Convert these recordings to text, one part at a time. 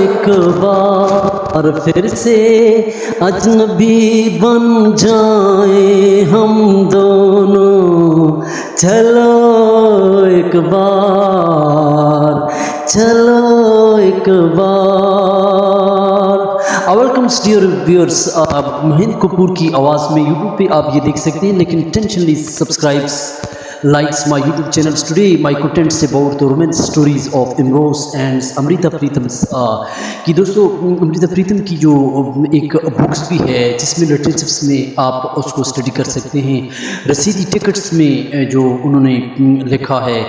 ایک بار پھر سے اجنبی بن جائیں ہم دونوں، چلو ایک بار، چلو ایک بار۔ ویلکمس ڈیئر ویورس، مہند کپور کی آواز میں یوٹیوب پہ آپ یہ دیکھ سکتے ہیں، لیکن ٹینشنلی سبسکرائبس likes my YouTube channels. Today my contents about the romance stories of Imroz and Amrita Pritam کی۔ دوستو امرتا پریتم کی جو ایک بکس بھی ہے جس میں لٹریچرس میں آپ اس کو اسٹڈی کر سکتے ہیں۔ رسیدی ٹکٹس میں جو انہوں نے لکھا ہے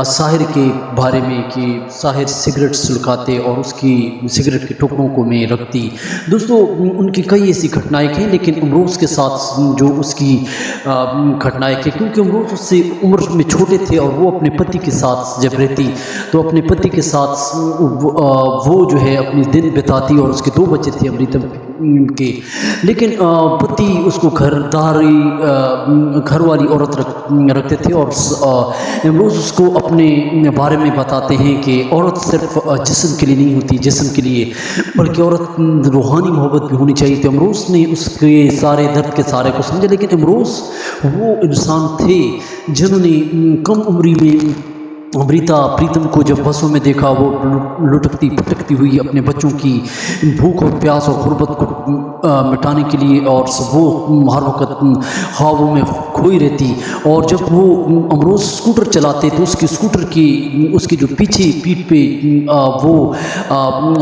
ساحر کے بارے میں کہ ساحر سگریٹ سلکاتے اور اس کی سگریٹ کے ٹکڑوں کو میں رکھتی۔ دوستو ان کی کئی ایسی گھٹنائیں ہیں، لیکن امروز کے ساتھ جو اس کی گھٹنائیں ہیں، کیونکہ امروز اس سے عمر میں چھوٹے تھے اور وہ اپنے پتی کے ساتھ جب رہتی تو اپنے پتی کے ساتھ وہ جو ہے اپنی دن بتاتی، اور اس کے 2 بچے تھے امرتا کے، لیکن پتی اس کو گھر والی عورت رکھتے تھے۔ اور امروز اس کو اپنے بارے میں بتاتے ہیں کہ عورت صرف جسم کے لیے نہیں ہوتی، جسم کے لیے، بلکہ عورت روحانی محبت بھی ہونی چاہیے۔ تو امروز نے اس کے سارے درد کے سارے کو سمجھا، لیکن امروز وہ انسان تھے جنہوں نے کم عمری میں امرتا پریتم کو جب بسوں میں دیکھا، وہ لٹکتی پٹکتی ہوئی اپنے بچوں کی بھوک اور پیاس اور غربت کو مٹانے کے لیے، اور وہ ہر وقت خوابوں میں کھوئی رہتی۔ اور جب وہ امروز اسکوٹر چلاتے تو اس کی اسکوٹر کی اس کی جو پیچھے پیٹھ پہ وہ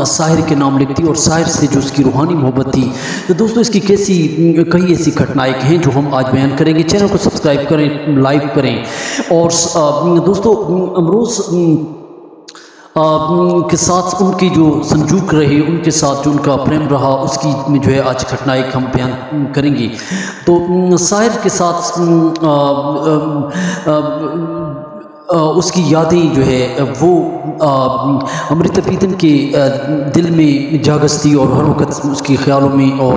ساحر کے نام لکھتی، اور ساحر سے جو اس کی روحانی محبت تھی۔ تو دوستو اس کی کئی ایسی گھٹنائیں ہیں جو ہم آج بیان کریں گے۔ چینل کو سبسکرائب کریں، لائک کریں، اور دوستو امروز کے ساتھ ان کی جو سنجوک رہے، ان کے ساتھ جو ان کا پریم رہا، اس کی جو ہے آج گھٹنائیں ہم بیان کریں گے۔ تو ساحر کے ساتھ اس کی یادیں جو ہے وہ امرتا پریتم کے دل میں جاگستی، اور ہر وقت اس کے خیالوں میں، اور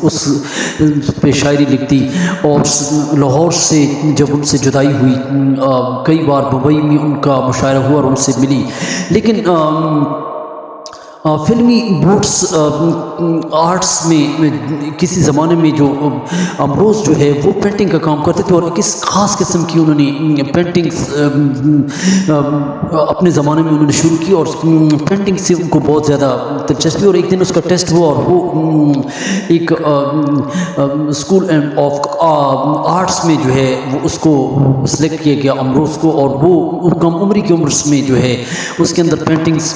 اس پہ شاعری لکھتی۔ اور لاہور سے جب ان سے جدائی ہوئی، کئی بار ممبئی میں ان کا مشاعرہ ہوا اور ان سے ملی، لیکن فلمی بوٹس آرٹس میں کسی زمانے میں جو امروز جو ہے وہ پینٹنگ کا کام کرتے تھے، اور ایک خاص قسم کی انہوں نے پینٹنگز اپنے زمانے میں انہوں نے شروع کی، اور پینٹنگ سے ان کو بہت زیادہ دلچسپی۔ اور ایک دن اس کا ٹیسٹ ہوا، اور وہ ایک اسکول آف آرٹس میں جو ہے وہ اس کو سلیکٹ کیا گیا امروز کو، اور وہ کم عمری کی عمر میں جو ہے اس کے اندر پینٹنگز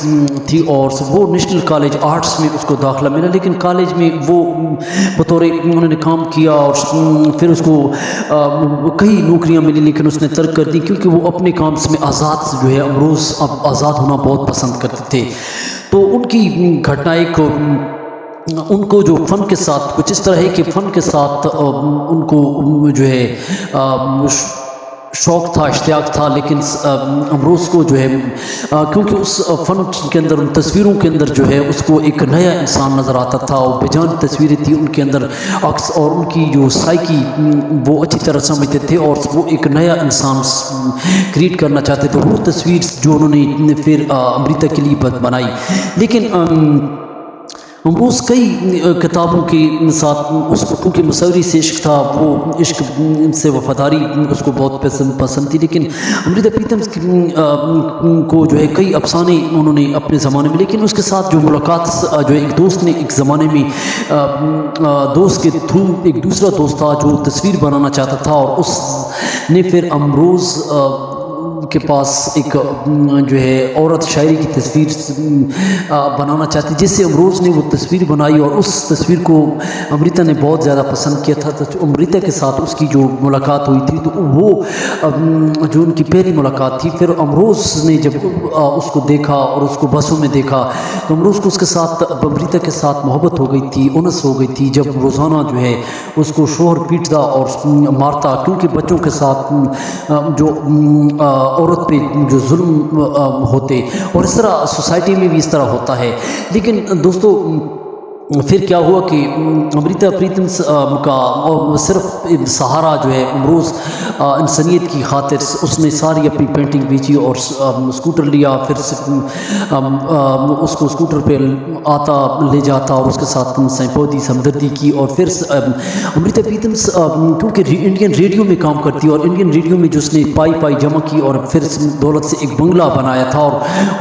تھی، اور وہ نیشنل کالج آرٹس میں اس کو داخلہ ملا۔ لیکن کالج میں وہ بطور انہوں نے کام کیا، اور پھر اس کو کئی نوکریاں ملی، لیکن اس نے ترک کر دی، کیونکہ وہ اپنے کام میں آزاد جو ہے امروز آزاد ہونا بہت پسند کرتے تھے۔ تو ان کی گھٹنائیں کو ان کو جو فن کے ساتھ کچھ اس طرح ہے کہ فن کے ساتھ ان کو جو ہے شوق تھا، اشتیاق تھا، لیکن امروز کو جو ہے کیونکہ اس فن کے اندر، ان تصویروں کے اندر جو ہے اس کو ایک نیا انسان نظر آتا تھا، اور بے جان تصویریں تھیں ان کے اندر عکس، اور ان کی جو سائیکی وہ اچھی طرح سمجھتے تھے، اور وہ ایک نیا انسان کریٹ کرنا چاہتے تھے۔ وہ تصویر جو انہوں نے پھر امرتا کے لیے بنائی، لیکن امروز کئی کتابوں کے ساتھ اس کو کیونکہ مصوری سے عشق تھا، وہ عشق سے وفاداری اس کو بہت پسند تھی، لیکن امرتا پریتم کو جو ہے کئی افسانے انہوں نے اپنے زمانے میں، لیکن اس کے ساتھ جو ملاقات جو ایک دوست نے ایک زمانے میں دوست کے تھرو ایک دوسرا دوست تھا جو تصویر بنانا چاہتا تھا، اور اس نے پھر امروز کے پاس ایک جو ہے عورت شاعری کی تصویر بنانا چاہتی، جس سے امروز نے وہ تصویر بنائی، اور اس تصویر کو امرتا نے بہت زیادہ پسند کیا تھا۔ تو امرتا کے ساتھ اس کی جو ملاقات ہوئی تھی، تو وہ جو ان کی پہلی ملاقات تھی، پھر امروز نے جب اس کو دیکھا اور اس کو بسوں میں دیکھا، تو امروز کو اس کے ساتھ امرتا کے ساتھ محبت ہو گئی تھی، انس ہو گئی تھی، جب روزانہ جو ہے اس کو شوہر پیٹتا اور مارتا، کیونکہ بچوں کے ساتھ جو عورت پہ جو ظلم ہوتے، اور اس طرح سوسائٹی میں بھی اس طرح ہوتا ہے۔ لیکن دوستو پھر کیا ہوا کہ امریتا پریتم کا صرف سہارا جو ہے امروز انسانیت کی خاطر اس نے ساری اپنی پینٹنگ بیچی اور اسکوٹر لیا، پھر اس کو اسکوٹر پہ آتا لے جاتا اور اس کے ساتھ سیمپودی ہمدردی کی، اور پھر امریتا پریتم کیونکہ انڈین ریڈیو میں کام کرتی ہے اور انڈین ریڈیو میں جو اس نے پائی جمع کی اور پھر دولت سے ایک بنگلہ بنایا تھا اور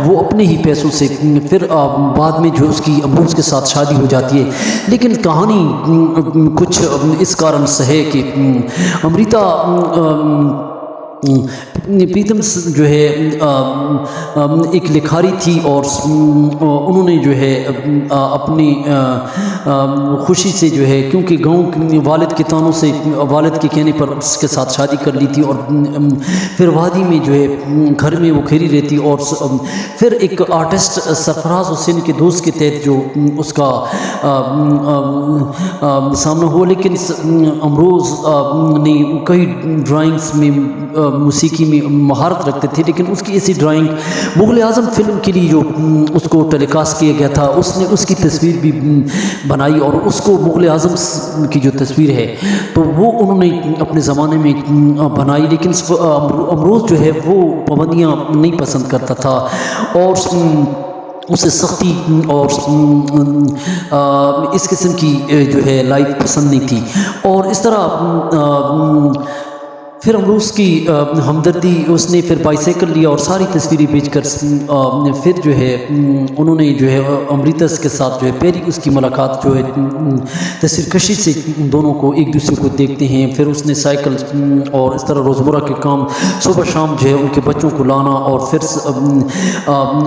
وہ اپنے ہی پیسوں سے، پھر بعد میں جو اس کی امروز کے ساتھ شادی ہو جاتی ہے۔ لیکن کہانی کچھ اس کارن سے ہے کہ امریتا پریتم جو ہے ایک لکھاری تھی اور انہوں نے جو ہے اپنی خوشی سے جو ہے، کیونکہ گاؤں والد کے تانوں سے والد کے کہنے پر اس کے ساتھ شادی کر لی تھی، اور پھر وادی میں جو ہے گھر میں وہ کھیری رہتی، اور پھر ایک آرٹسٹ سرفراز حسین کے دوست کے تحت جو اس کا سامنا ہوا۔ لیکن امروز نے کئی ڈرائنگز میں موسیقی میں مہارت رکھتے تھے، لیکن اس کی ایسی ڈرائنگ مغل اعظم فلم کے لیے جو اس کو ٹیلی کاسٹ کیا گیا تھا، اس نے اس کی تصویر بھی بنائی اور اس کو مغل اعظم کی جو تصویر ہے تو وہ انہوں نے اپنے زمانے میں بنائی، لیکن امروز جو ہے وہ پابندیاں نہیں پسند کرتا تھا اور اسے سختی اور اس قسم کی جو ہے لائف پسند نہیں تھی، اور اس طرح پھر امروز کی ہمدردی اس نے پھر بائیسیکل لیا اور ساری تصویریں بیچ کر پھر جو ہے انہوں نے جو ہے امریتا کے ساتھ جو ہے پہلی اس کی ملاقات جو ہے تصویر کشی سے دونوں کو ایک دوسرے کو دیکھتے ہیں، پھر اس نے سائیکل اور اس طرح روزمرہ کے کام صبح شام جو ہے ان کے بچوں کو لانا اور پھر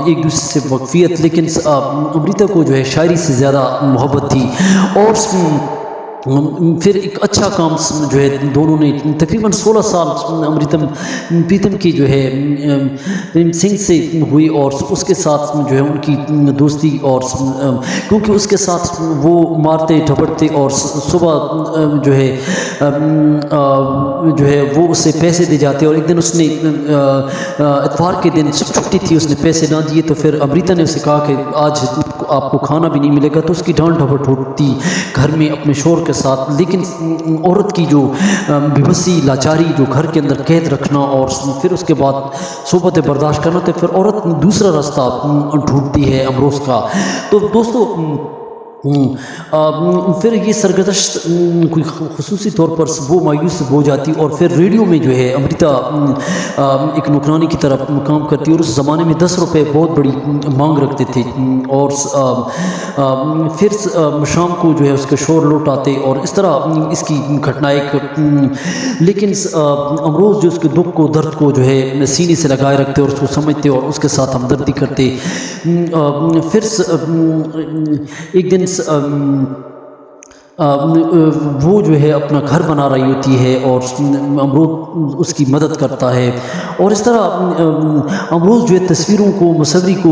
ایک دوسرے سے وقفیت، لیکن امریتا کو جو ہے شاعری سے زیادہ محبت تھی، اور پھر ایک اچھا کام جو ہے دونوں نے تقریباً 16 سال امریتا پریتم کی جو ہے پریم سنگھ سے ہوئی، اور اس کے ساتھ جو ہے ان کی دوستی، اور کیونکہ اس کے ساتھ وہ مارتے جھپٹتے اور صبح جو ہے وہ اسے پیسے دے جاتے، اور ایک دن اس نے اتوار کے دن چھٹی تھی، اس نے پیسے نہ دیے تو پھر امریتا نے اسے کہا کہ آج آپ کو کھانا بھی نہیں ملے گا، تو اس کی ڈانٹ ڈپٹ ہوتی گھر میں اپنے شور کے ساتھ، لیکن عورت کی جو بے بسی لاچاری جو گھر کے اندر قید رکھنا اور پھر اس کے بعد صحبت برداشت کرنا، تو پھر عورت دوسرا راستہ ڈھونڈتی ہے امروز کا۔ تو دوستو پھر یہ سرگزشت کوئی خصوصی طور پر وہ مایوس ہو جاتی، اور پھر ریڈیو میں جو ہے امریتا ایک نوکرانی کی طرف کام کرتی، اور اس زمانے میں 10 روپے بہت بڑی مانگ رکھتے تھے، اور پھر شام کو جو ہے اس کے شور لوٹ آتے، اور اس طرح اس کی گھٹنا ایک، لیکن امروز جو اس کے دکھ کو درد کو جو ہے سینے سے لگائے رکھتے اور اس کو سمجھتے اور اس کے ساتھ ہمدردی کرتے۔ پھر ایک دن وہ جو ہے اپنا گھر بنا رہی ہوتی ہے اور امروز اس کی مدد کرتا ہے، اور اس طرح امروز جو ہے تصویروں کو مصوری کو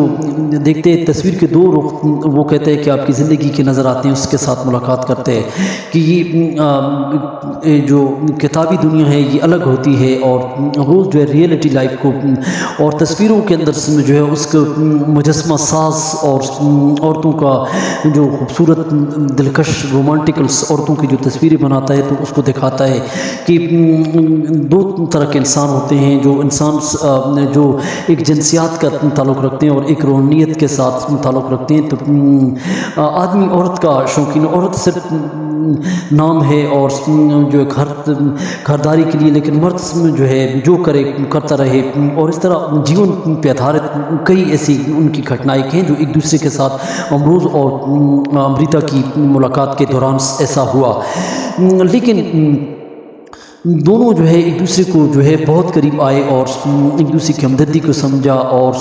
دیکھتے، تصویر کے دو رخ وہ کہتے ہیں کہ آپ کی زندگی کے نظر آتے ہیں، اس کے ساتھ ملاقات کرتے ہیں کہ یہ جو کتابی دنیا ہے یہ الگ ہوتی ہے، اور امروز جو ہے ریئلٹی لائف کو اور تصویروں کے اندر جو ہے اس کو مجسمہ ساز اور عورتوں کا جو خوبصورت دلکش رومانٹک عورتوں کی جو تصویریں بناتا ہے تو اس کو دکھاتا ہے کہ دو طرح کے انسان ہوتے ہیں، جو انسان جو ایک جنسیات کا تعلق رکھتے ہیں اور ایک روحانیت کے ساتھ تعلق رکھتے ہیں۔ تو آدمی عورت کا شوقین، عورت صرف نام ہے اور جو گھرداری کے لیے، لیکن مرد جو ہے جو کرتا رہے، اور اس طرح جیون پہ آدھارت کئی ایسی ان کی گھٹنائیں ہیں جو ایک دوسرے کے ساتھ امروز اور امریتا کی ملاقات کے دوران ایسا ہوا، لیکن دونوں جو ہے ایک دوسرے کو جو ہے بہت قریب آئے اور ایک دوسرے کی ہمدردی کو سمجھا، اور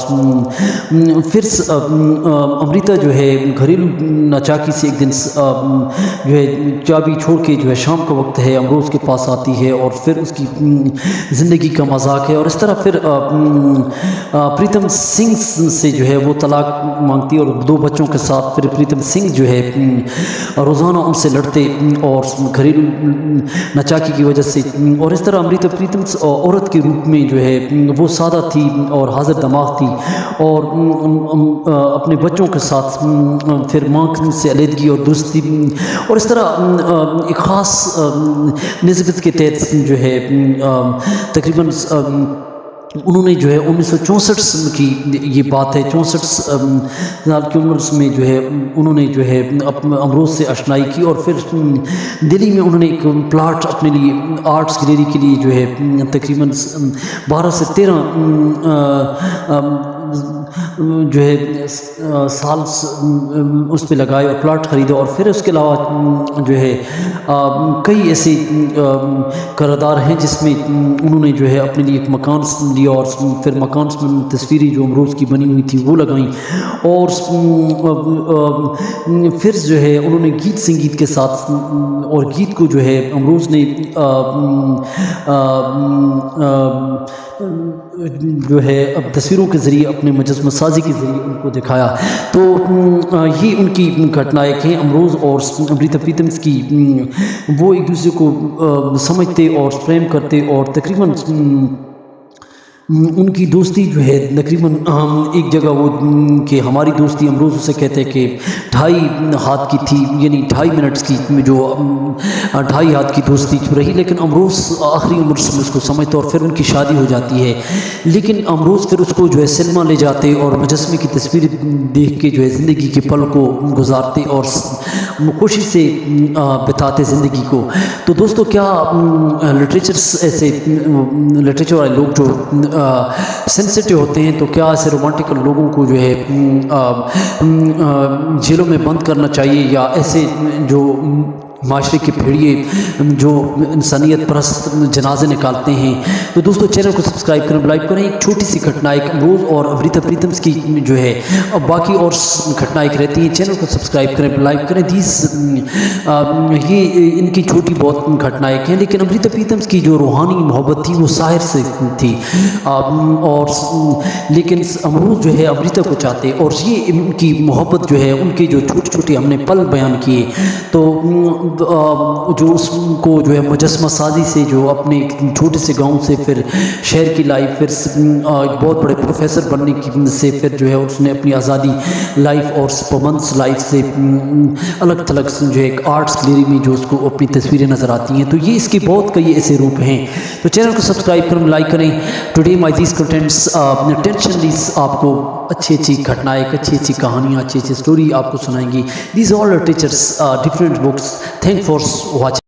پھر امریتا جو ہے گھریلو ناچاکی سے ایک دن جو ہے چابی چھوڑ کے جو ہے شام کا وقت ہے امروز کے پاس آتی ہے، اور پھر اس کی زندگی کا مذاق ہے، اور اس طرح پھر پریتم سنگھ سے جو ہے وہ طلاق مانگتی ہے، اور 2 بچوں کے ساتھ پھر پریتم سنگھ جو ہے روزانہ ان سے لڑتے اور گھریلو ناچاکی کی وجہ سے اور اس طرح امریتا پریتم عورت کے روپ میں جو ہے وہ سادہ تھی اور حاضر دماغ تھی، اور اپنے بچوں کے ساتھ پھر ماں سے علیحدگی اور دوستی، اور اس طرح ایک خاص نسبت کے تحت جو ہے تقریباً انہوں نے جو ہے 1964 کی یہ بات ہے، 64 سال کی عمر میں جو ہے انہوں نے جو ہے امروز سے آشنائی کی، اور پھر دلی میں انہوں نے ایک پلاٹ اپنے لیے آرٹس گیلری کے لیے جو ہے تقریباً 12 سے 13 جو ہے سال اس پہ لگائے اور پلاٹ خریدے، اور پھر اس کے علاوہ جو ہے کئی ایسے کردار ہیں جس میں انہوں نے جو ہے اپنے لیے ایک مکان لیا، اور پھر مکان میں تصویریں جو امروز کی بنی ہوئی تھی وہ لگائیں، اور پھر جو ہے انہوں نے گیت سنگیت کے ساتھ، اور گیت کو جو ہے امروز نے جو ہے اب تصویروں کے ذریعے اپنے مجسمہ سازی کے ذریعے ان کو دکھایا۔ تو یہ ان کی گھٹنائیں ہیں امروز اور امریتا پریتم کی، وہ ایک دوسرے کو سمجھتے اور پریم کرتے، اور تقریباً ان کی دوستی جو ہے تقریباً ایک جگہ وہ کہ ہماری دوستی امروز اسے کہتے ہیں کہ 2.5 ہاتھ کی تھی، یعنی 2.5 منٹس کی، جو 2.5 ہاتھ کی دوستی رہی، لیکن امروز آخری عمر سے اس کو سمجھتے، اور پھر ان کی شادی ہو جاتی ہے، لیکن امروز پھر اس کو جو ہے سنیما لے جاتے اور مجسمے کی تصویر دیکھ کے جو ہے زندگی کے پل کو گزارتے اور خوشی سے بتاتے زندگی کو۔ تو دوستو کیا لٹریچر والے لوگ جو سینسیٹیو ہوتے ہیں، تو کیا ایسے رومانٹیکل لوگوں کو جو ہے جیلوں میں بند کرنا چاہیے، یا ایسے جو معاشرے کے بھیڑیے جو انسانیت پرست جنازے نکالتے ہیں؟ تو دوستو چینل کو سبسکرائب کریں، لائک کریں۔ ایک چھوٹی سی گھٹنا ایک امروز اور امریتا پریتم کی جو ہے باقی اور گھٹنائیں رہتی ہیں، چینل کو سبسکرائب کریں، لائک کریں۔ یہ ان کی چھوٹی بہت گھٹنائیں ہیں، لیکن امریتا پریتم کی جو روحانی محبت تھی وہ ساحر سے تھی، اور لیکن امروز جو ہے امریتا کو چاہتے، اور یہ ان کی محبت جو ہے ان کے جو چھوٹے چھوٹے ہم نے پل بیان کیے، تو جو اس کو جو ہے مجسمہ سازی سے جو اپنے چھوٹے سے گاؤں سے پھر شہر کی لائف، پھر ایک بہت بڑے پروفیسر بننے کی سے پھر جو ہے اس نے اپنی آزادی لائف اور پرفارمنس لائف سے الگ تھلگ جو ہے ایک آرٹس گیلری میں جو اس کو اپنی تصویریں نظر آتی ہیں، تو یہ اس کے بہت کئی ایسے روپ ہیں۔ تو چینل کو سبسکرائب کریں، لائک کریں۔ Today my these contents tension lies آپ کو اچھی اچھی گھٹنائیں، اچھی اچھی کہانیاں، اچھی اچھی اسٹوری آپ کو سنائیں گی۔ These all teachers different books. Thank for watching.